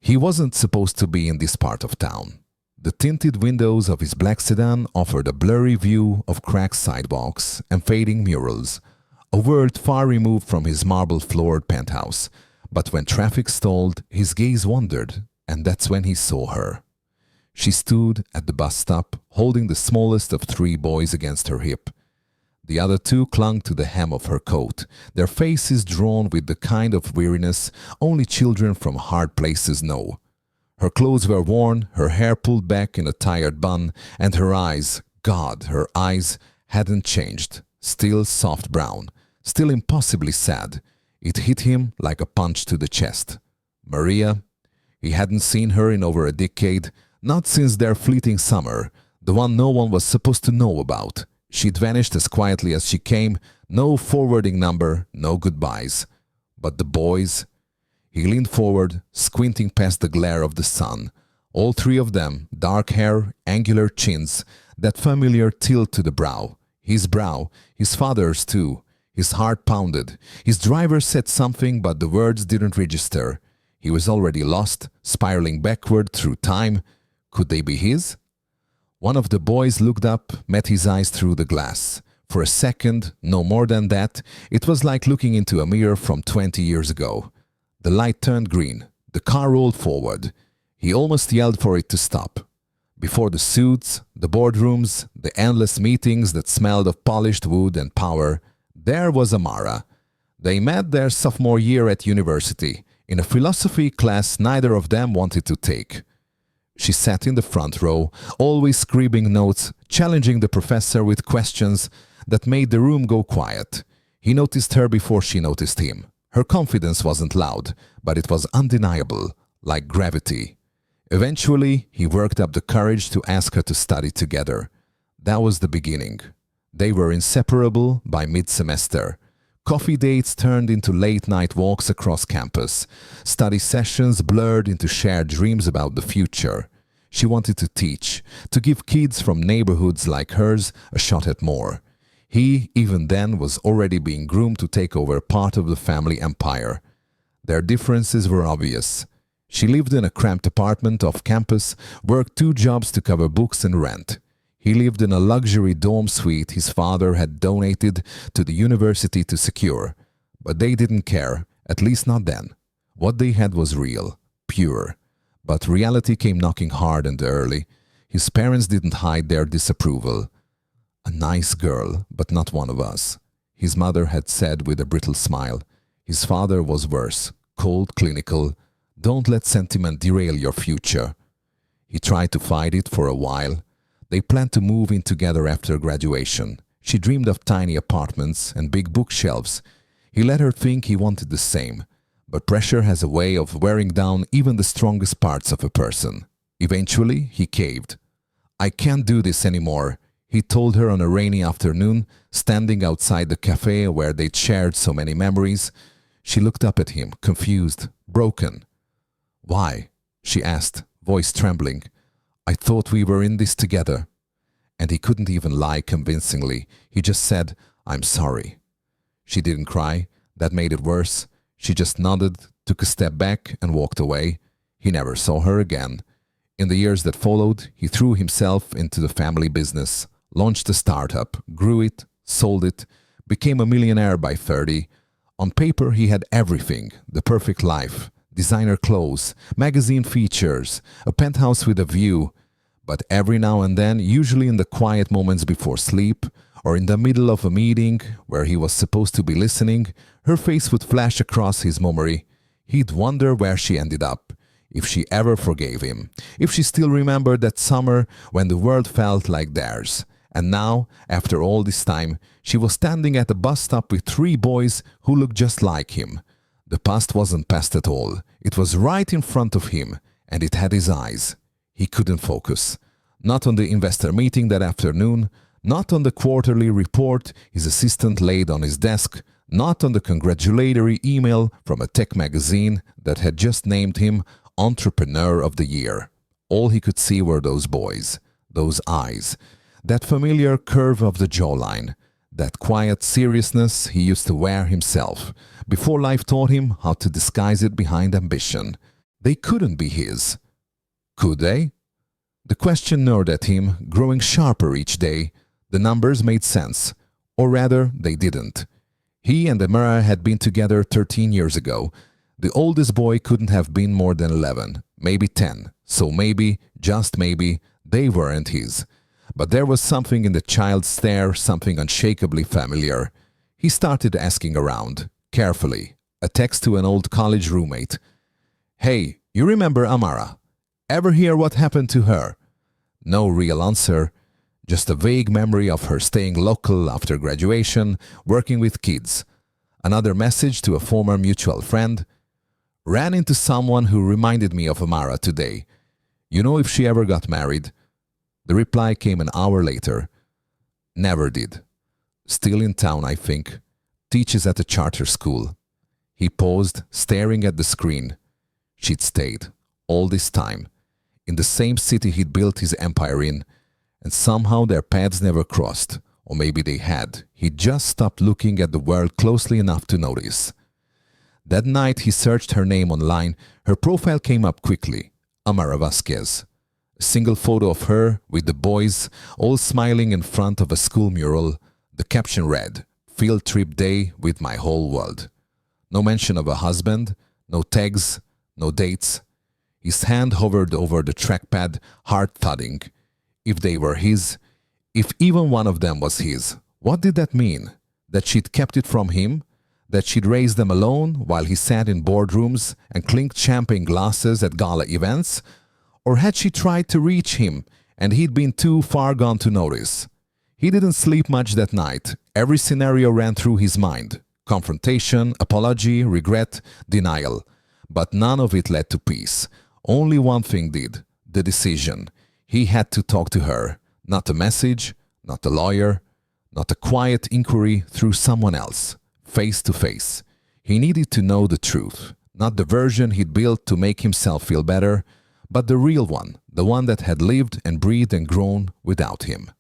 He wasn't supposed to be in this part of town. The tinted windows of his black sedan offered a blurry view of cracked sidewalks and fading murals, a world far removed from his marble-floored penthouse. But when traffic stalled, his gaze wandered, and that's when he saw her. She stood at the bus stop, holding the smallest of three boys against her hip. The other two clung to the hem of her coat, their faces drawn with the kind of weariness only children from hard places know. Her clothes were worn, her hair pulled back in a tired bun, and her eyes, God, her eyes hadn't changed, still soft brown, still impossibly sad. It hit him like a punch to the chest. Maria? He hadn't seen her in over a decade, not since their fleeting summer, the one no one was supposed to know about. She'd vanished as quietly as she came, no forwarding number, no goodbyes. But the boys? He leaned forward, squinting past the glare of the sun. All three of them, dark hair, angular chins, that familiar tilt to the brow, his father's too. His heart pounded. His driver said something, but the words didn't register. He was already lost, spiraling backward through time. Could they be his? One of the boys looked up, met his eyes through the glass. For a second, no more than that, it was like looking into a mirror from 20 years ago. The light turned green. The car rolled forward. He almost yelled for it to stop. Before the suits, the boardrooms, the endless meetings that smelled of polished wood and power, there was Amara. They met their sophomore year at university, in a philosophy class neither of them wanted to take. She sat in the front row, always scribbling notes, challenging the professor with questions that made the room go quiet. He noticed her before she noticed him. Her confidence wasn't loud, but it was undeniable, like gravity. Eventually, he worked up the courage to ask her to study together. That was the beginning. They were inseparable by mid-semester. Coffee dates turned into late-night walks across campus. Study sessions blurred into shared dreams about the future. She wanted to teach, to give kids from neighborhoods like hers a shot at more. He, even then, was already being groomed to take over part of the family empire. Their differences were obvious. She lived in a cramped apartment off campus, worked 2 jobs to cover books and rent. He lived in a luxury dorm suite his father had donated to the university to secure. But they didn't care, at least not then. What they had was real, pure. But reality came knocking hard and early. His parents didn't hide their disapproval. "A nice girl, but not one of us," his mother had said with a brittle smile. His father was worse, cold, clinical. "Don't let sentiment derail your future." He tried to fight it for a while. They planned to move in together after graduation. She dreamed of tiny apartments and big bookshelves. He let her think he wanted the same. But pressure has a way of wearing down even the strongest parts of a person. Eventually, he caved. "I can't do this anymore," he told her on a rainy afternoon, standing outside the cafe where they'd shared so many memories. She looked up at him, confused, broken. "Why?" she asked, voice trembling. "I thought we were in this together." And he couldn't even lie convincingly. He just said, "I'm sorry." She didn't cry. That made it worse. She just nodded, took a step back, and walked away. He never saw her again. In the years that followed, he threw himself into the family business, launched a startup, grew it, sold it, became a millionaire by 30. On paper, he had everything, the perfect life. Designer clothes, magazine features, a penthouse with a view. But every now and then, usually in the quiet moments before sleep, or in the middle of a meeting where he was supposed to be listening, her face would flash across his memory. He'd wonder where she ended up, if she ever forgave him, if she still remembered that summer when the world felt like theirs. And now, after all this time, she was standing at a bus stop with 3 boys who looked just like him. The past wasn't past at all. It was right in front of him, and it had his eyes. He couldn't focus. Not on the investor meeting that afternoon, not on the quarterly report his assistant laid on his desk, not on the congratulatory email from a tech magazine that had just named him Entrepreneur of the Year. All he could see were those boys, those eyes, that familiar curve of the jawline, that quiet seriousness he used to wear himself, before life taught him how to disguise it behind ambition. They couldn't be his. Could they? The question gnawed at him, growing sharper each day. The numbers made sense. Or rather, they didn't. He and Amara had been together 13 years ago. The oldest boy couldn't have been more than 11, maybe 10. So maybe, just maybe, they weren't his. But there was something in the child's stare, something unshakably familiar. He started asking around, carefully. A text to an old college roommate. "Hey, you remember Amara? Ever hear what happened to her?" No real answer, just a vague memory of her staying local after graduation, working with kids. Another message to a former mutual friend. "Ran into someone who reminded me of Amara today. You know if she ever got married?" The reply came an hour later. "Never did. Still in town, I think. Teaches at a charter school." He paused, staring at the screen. She'd stayed, all this time, in the same city he'd built his empire in, and somehow their paths never crossed, or maybe they had. He'd just stopped looking at the world closely enough to notice. That night he searched her name online. Her profile came up quickly. Amara Vasquez. A single photo of her with the boys, all smiling in front of a school mural. The caption read, "Field trip day with my whole world." No mention of a husband, no tags, no dates. His hand hovered over the trackpad, heart thudding. If they were his, if even one of them was his, what did that mean? That she'd kept it from him? That she'd raised them alone while he sat in boardrooms and clinked champagne glasses at gala events? Or had she tried to reach him and he'd been too far gone to notice? He didn't sleep much that night. Every scenario ran through his mind. Confrontation, apology, regret, denial. But none of it led to peace. Only one thing did, the decision. He had to talk to her. Not a message, not a lawyer, not a quiet inquiry through someone else. Face to face. He needed to know the truth. Not the version he'd built to make himself feel better, but the real one, the one that had lived and breathed and grown without him.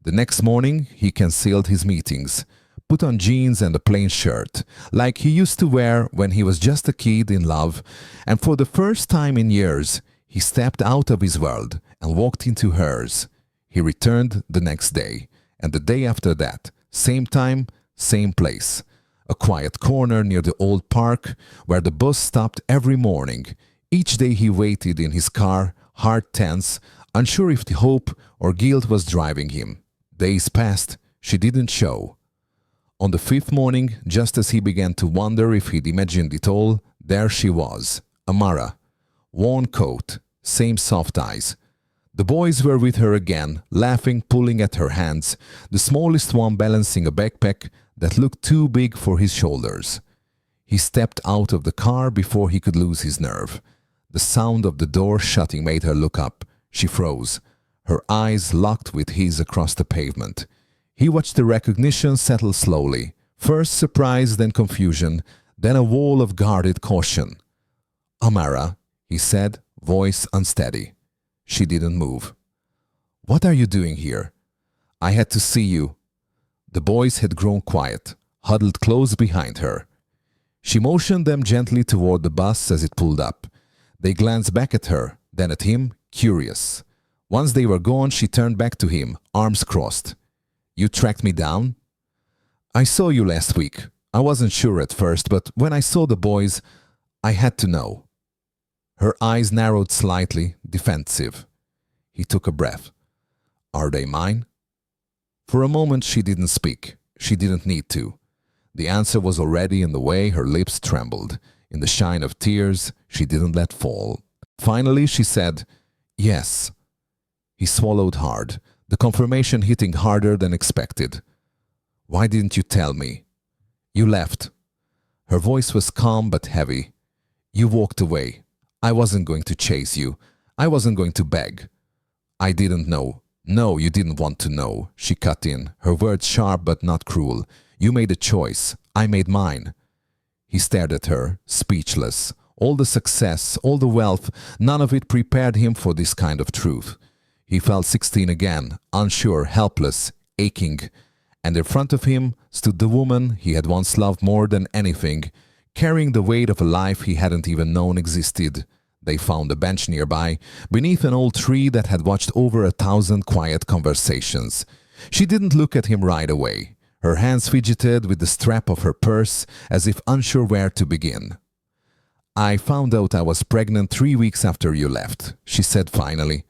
The next morning, he canceled his meetings, put on jeans and a plain shirt, like he used to wear when he was just a kid in love, and for the first time in years, he stepped out of his world and walked into hers. He returned the next day, and the day after that, same time, same place. A quiet corner near the old park where the bus stopped every morning. Each day he waited in his car, heart tense, unsure if the hope or guilt was driving him. Days passed, she didn't show. On the fifth morning, just as he began to wonder if he'd imagined it all, there she was, Amara. Worn coat, same soft eyes. The boys were with her again, laughing, pulling at her hands, the smallest one balancing a backpack that looked too big for his shoulders. He stepped out of the car before he could lose his nerve. The sound of the door shutting made her look up. She froze, her eyes locked with his across the pavement. He watched the recognition settle slowly, first surprise, then confusion, then a wall of guarded caution. "Amara," he said, voice unsteady. She didn't move. "What are you doing here?" "I had to see you." The boys had grown quiet, huddled close behind her. She motioned them gently toward the bus as it pulled up. They glanced back at her, then at him, curious. Once they were gone, she turned back to him, arms crossed. "You tracked me down?" "I saw you last week. I wasn't sure at first, but when I saw the boys, I had to know." Her eyes narrowed slightly, defensive. He took a breath. "Are they mine?" For a moment she didn't speak. She didn't need to. The answer was already in the way her lips trembled. In the shine of tears she didn't let fall. Finally she said, "Yes." He swallowed hard, the confirmation hitting harder than expected. "Why didn't you tell me?" "You left." Her voice was calm but heavy. "You walked away. I wasn't going to chase you. I wasn't going to beg." "I didn't know." "No, you didn't want to know," she cut in, her words sharp but not cruel. "You made a choice. I made mine." He stared at her, speechless. All the success, all the wealth, none of it prepared him for this kind of truth. He felt 16 again, unsure, helpless, aching. And in front of him stood the woman he had once loved more than anything, carrying the weight of a life he hadn't even known existed. They found a bench nearby, beneath an old tree that had watched over 1,000 quiet conversations. She didn't look at him right away. Her hands fidgeted with the strap of her purse, as if unsure where to begin. "I found out I was pregnant 3 weeks after you left," she said finally.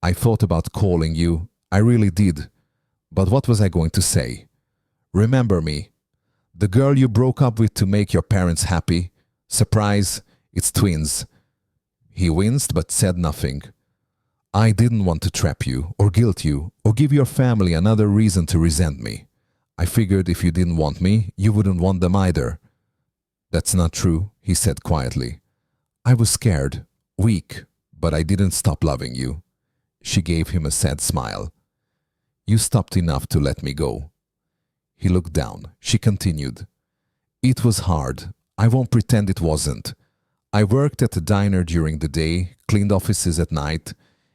"I thought about calling you. I really did. But what was I going to say? Remember me? The girl you broke up with to make your parents happy? Surprise, it's twins." He winced but said nothing. "I didn't want to trap you, or guilt you, or give your family another reason to resent me. I figured if you didn't want me, you wouldn't want them either." "That's not true," he said quietly. "I was scared, weak, but I didn't stop loving you." She gave him a sad smile. "You stopped enough to let me go." He looked down. She continued. "It was hard. I won't pretend it wasn't. I worked at a diner during the day, cleaned offices at night.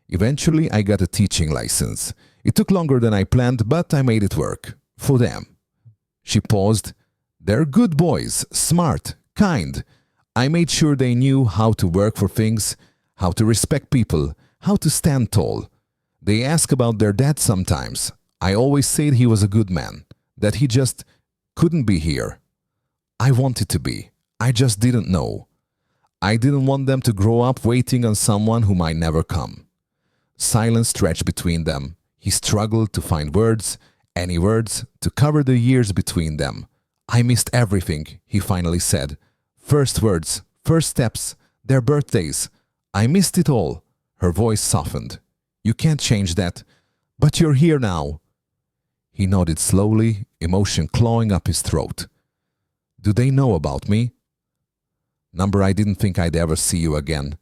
Eventually, I got a teaching license. It took longer than I planned, but I made it work. For them." She paused. "They're good boys, smart, kind. I made sure they knew how to work for things, how to respect people, how to stand tall. They ask about their dad sometimes. I always said he was a good man, that he just couldn't be here. I wanted to be. I just didn't know. I didn't want them to grow up waiting on someone who might never come." Silence stretched between them. He struggled to find words, any words, to cover the years between them. "I missed everything," he finally said. "First words, first steps, their birthdays. I missed it all." Her voice softened. "You can't change that. But you're here now." He nodded slowly, emotion clawing up his throat. "Do they know about me?" "Number, I didn't think I'd ever see you again.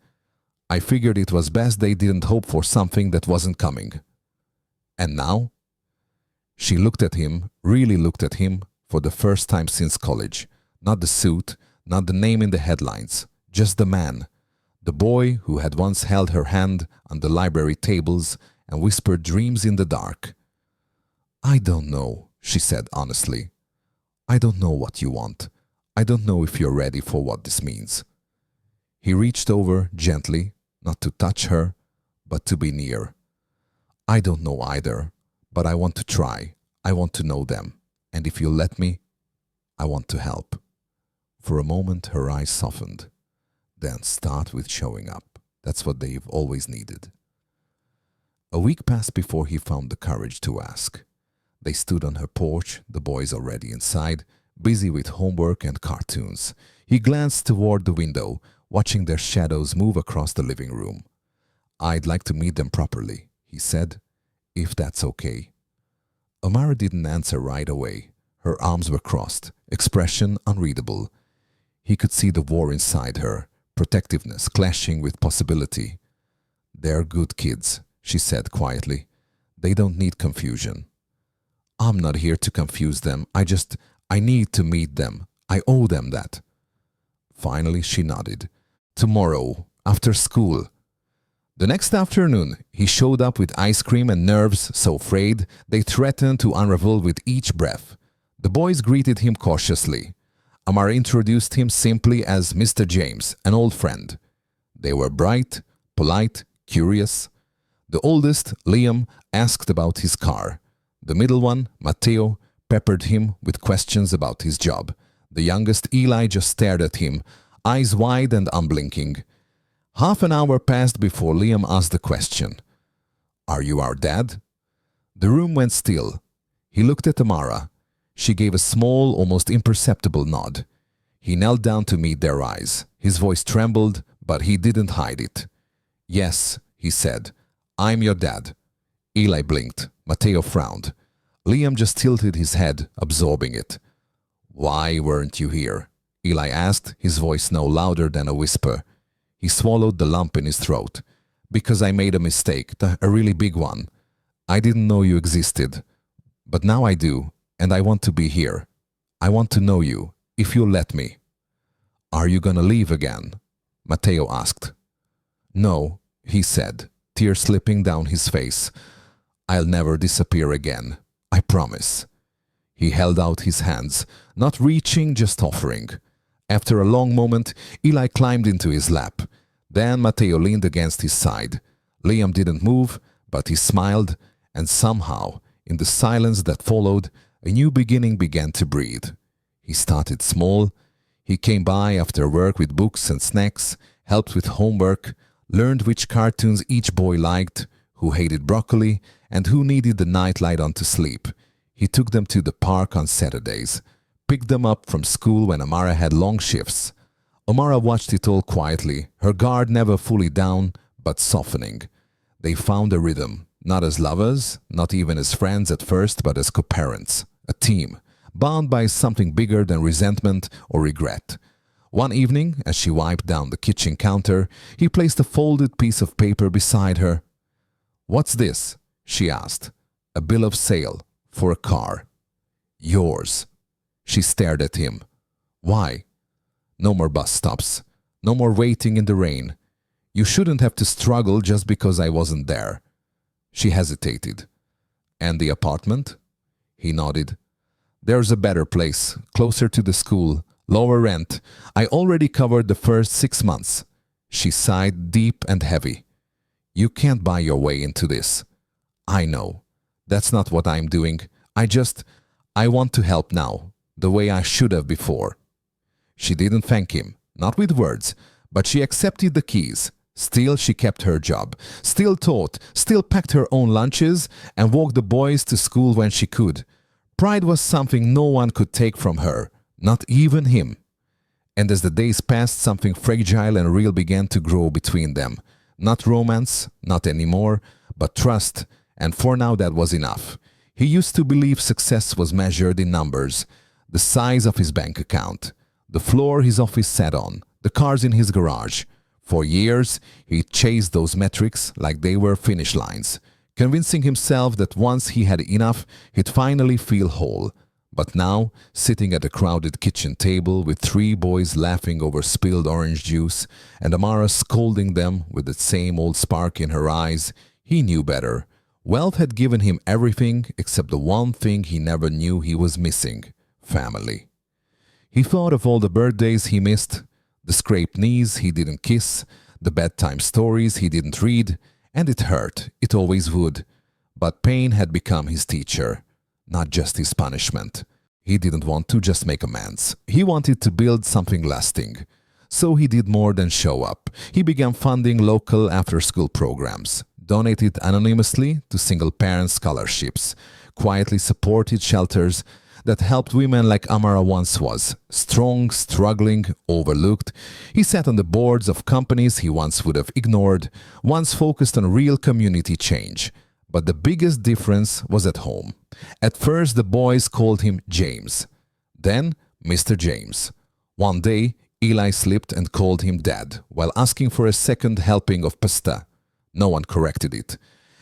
I figured it was best they didn't hope for something that wasn't coming. And now?" She looked at him, really looked at him, for the first time since college. Not the suit, not the name in the headlines, just the man. The boy who had once held her hand on the library tables and whispered dreams in the dark. "I don't know," she said honestly. "I don't know what you want. I don't know if you're ready for what this means." He reached over gently, not to touch her, but to be near. "I don't know either, but I want to try. I want to know them. And if you'll let me, I want to help." For a moment, her eyes softened. "Then start with showing up. That's what they've always needed." A week passed before he found the courage to ask. They stood on her porch, the boys already inside, busy with homework and cartoons. He glanced toward the window, watching their shadows move across the living room. "I'd like to meet them properly," he said, "if that's okay." Amara didn't answer right away. Her arms were crossed, expression unreadable. He could see the war inside her, protectiveness clashing with possibility. "They're good kids," she said quietly. "They don't need confusion." "I'm not here to confuse them. I need to meet them. I owe them that." Finally, she nodded. "Tomorrow, after school." The next afternoon, he showed up with ice cream and nerves so frayed they threatened to unravel with each breath. The boys greeted him cautiously. Amara introduced him simply as Mr. James, an old friend. They were bright, polite, curious. The oldest, Liam, asked about his car. The middle one, Matteo, peppered him with questions about his job. The youngest, Eli, just stared at him, eyes wide and unblinking. Half an hour passed before Liam asked the question. "Are you our dad?" The room went still. He looked at Amara. She gave a small, almost imperceptible nod. He knelt down to meet their eyes. His voice trembled, but he didn't hide it. "Yes," he said, "I'm your dad." Eli blinked. Matteo frowned. Liam just tilted his head, absorbing it. "Why weren't you here?" Eli asked, his voice no louder than a whisper. He swallowed the lump in his throat. "Because I made a mistake, a really big one. I didn't know you existed. But now I do, and I want to be here. I want to know you, if you'll let me." "Are you gonna leave again?" Matteo asked. "No," he said, tears slipping down his face. "I'll never disappear again. I promise." He held out his hands, not reaching, just offering. After a long moment, Eli climbed into his lap. Then Matteo leaned against his side. Liam didn't move, but he smiled, and somehow, in the silence that followed, a new beginning began to breathe. He started small. He came by after work with books and snacks, helped with homework, learned which cartoons each boy liked, who hated broccoli, and who needed the nightlight on to sleep. He took them to the park on Saturdays, picked them up from school when Amara had long shifts. Amara watched it all quietly, her guard never fully down, but softening. They found a rhythm, not as lovers, not even as friends at first, but as co-parents, a team, bound by something bigger than resentment or regret. One evening, as she wiped down the kitchen counter, he placed a folded piece of paper beside her. "What's this?" she asked. "A bill of sale for a car." "Yours." She stared at him. "Why?" "No more bus stops. No more waiting in the rain. You shouldn't have to struggle just because I wasn't there." She hesitated. "And the apartment?" He nodded. "There's a better place, closer to the school, lower rent. I already covered the first 6 months." She sighed deep and heavy. "You can't buy your way into this." "I know. That's not what I'm doing. I want to help now, the way I should have before." She didn't thank him, not with words, but she accepted the keys. Still, she kept her job, still taught, still packed her own lunches, and walked the boys to school when she could. Pride was something no one could take from her, not even him. And as the days passed, something fragile and real began to grow between them. Not romance, not anymore, but trust, and for now that was enough. He used to believe success was measured in numbers, the size of his bank account, the floor his office sat on, the cars in his garage. For years, he chased those metrics like they were finish lines, convincing himself that once he had enough, he'd finally feel whole. But now, sitting at a crowded kitchen table with 3 boys laughing over spilled orange juice and Amara scolding them with the same old spark in her eyes, he knew better. Wealth had given him everything except the one thing he never knew he was missing: family. He thought of all the birthdays he missed, the scraped knees he didn't kiss, the bedtime stories he didn't read, and it hurt, it always would. But pain had become his teacher, not just his punishment. He didn't want to just make amends. He wanted to build something lasting. So he did more than show up. He began funding local after-school programs, donated anonymously to single-parent scholarships, quietly supported shelters that helped women like Amara once was, strong, struggling, overlooked. He sat on the boards of companies he once would have ignored, once focused on real community change. But the biggest difference was at home. At first, the boys called him James. Then, Mr. James. One day, Eli slipped and called him Dad while asking for a second helping of pasta. No one corrected it.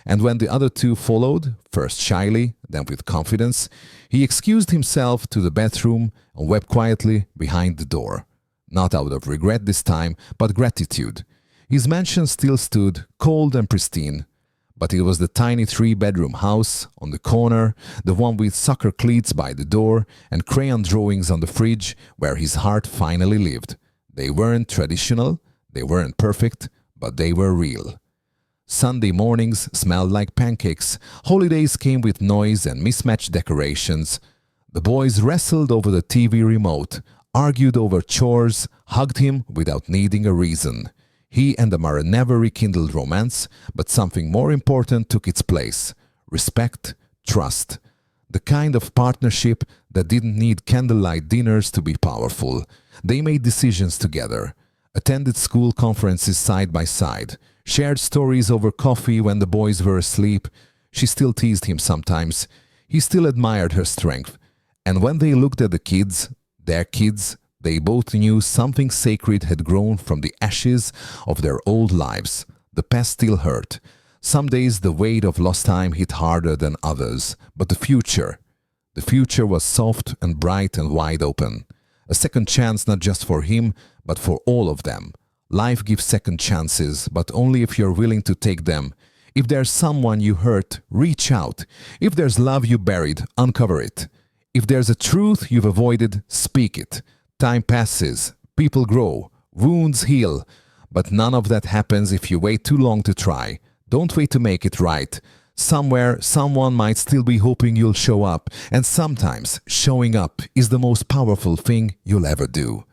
And when the other 2 followed, first shyly, then with confidence, he excused himself to the bathroom and wept quietly behind the door. Not out of regret this time, but gratitude. His mansion still stood, cold and pristine, but it was the tiny 3-bedroom house on the corner, the one with soccer cleats by the door and crayon drawings on the fridge, where his heart finally lived. They weren't traditional, they weren't perfect, but they were real. Sunday mornings smelled like pancakes. Holidays came with noise and mismatched decorations. The boys wrestled over the TV remote, argued over chores, hugged him without needing a reason. He and Amara never rekindled romance, but something more important took its place: respect, trust. The kind of partnership that didn't need candlelight dinners to be powerful. They made decisions together, attended school conferences side by side, shared stories over coffee when the boys were asleep. She still teased him sometimes. He still admired her strength. And when they looked at the kids, their kids, they both knew something sacred had grown from the ashes of their old lives. The past still hurt. Some days the weight of lost time hit harder than others. But the future was soft and bright and wide open. A second chance not just for him, but for all of them. Life gives second chances, but only if you're willing to take them. If there's someone you hurt, reach out. If there's love you buried, uncover it. If there's a truth you've avoided, speak it. Time passes, people grow, wounds heal, But none of that happens if you wait too long to try. Don't wait to make it right. Somewhere, someone might still be hoping you'll show up, and sometimes showing up is the most powerful thing you'll ever do.